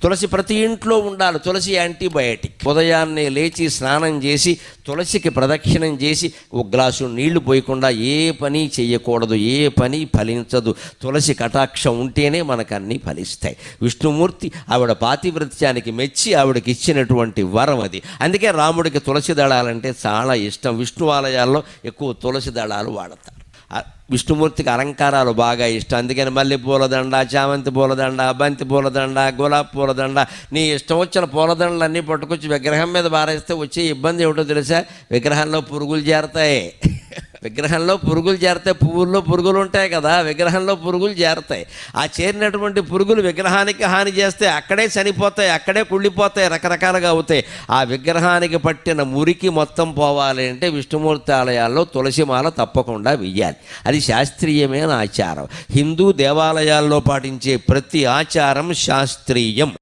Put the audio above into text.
తులసి ప్రతి ఇంట్లో ఉండాలి. తులసి యాంటీబయాటిక్. ఉదయాన్నే లేచి స్నానం చేసి తులసికి ప్రదక్షిణం చేసి ఒక గ్లాసు నీళ్లు పోయకుండా ఏ పని చేయకూడదు. ఏ పని ఫలించదు. తులసి కటాక్షం ఉంటేనే మనకు అన్నీ ఫలిస్తాయి. విష్ణుమూర్తి ఆవిడ పాతివ్రత్యానికి మెచ్చి ఆవిడకి ఇచ్చినటువంటి వరం అది. అందుకే రాముడికి తులసి దళాలంటే చాలా ఇష్టం. విష్ణు ఆలయాల్లో ఎక్కువ తులసి దళాలు వాడతారు. విష్ణుమూర్తికి అలంకారాలు బాగా ఇష్టం. అందుకని మల్లె పూలదండ, చామంతి పూలదండ, బంతి పూలదండ, గులాబీ పూలదండ, నీ ఇష్టం వచ్చిన పూలదండలు అన్నీ పట్టుకొచ్చి విగ్రహం మీద బారేస్తే వచ్చే ఇబ్బంది ఏమిటో తెలుసా? విగ్రహంలో పురుగులు చేరతాయి. విగ్రహంలో పురుగులు చేరతాయి. పువ్వుల్లో పురుగులు ఉంటాయి కదా, విగ్రహంలో పురుగులు చేరతాయి. ఆ చేరినటువంటి పురుగులు విగ్రహానికి హాని చేస్తే అక్కడే చనిపోతాయి, అక్కడే కుళ్ళిపోతాయి, రకరకాలుగా అవుతాయి. ఆ విగ్రహానికి పట్టిన మురికి మొత్తం పోవాలి అంటే విష్ణుమూర్తి ఆలయాల్లో తులసిమాల తప్పకుండా వెయ్యాలి. అది శాస్త్రీయమైన ఆచారం. హిందూ దేవాలయాల్లో పాటించే ప్రతి ఆచారం శాస్త్రీయం.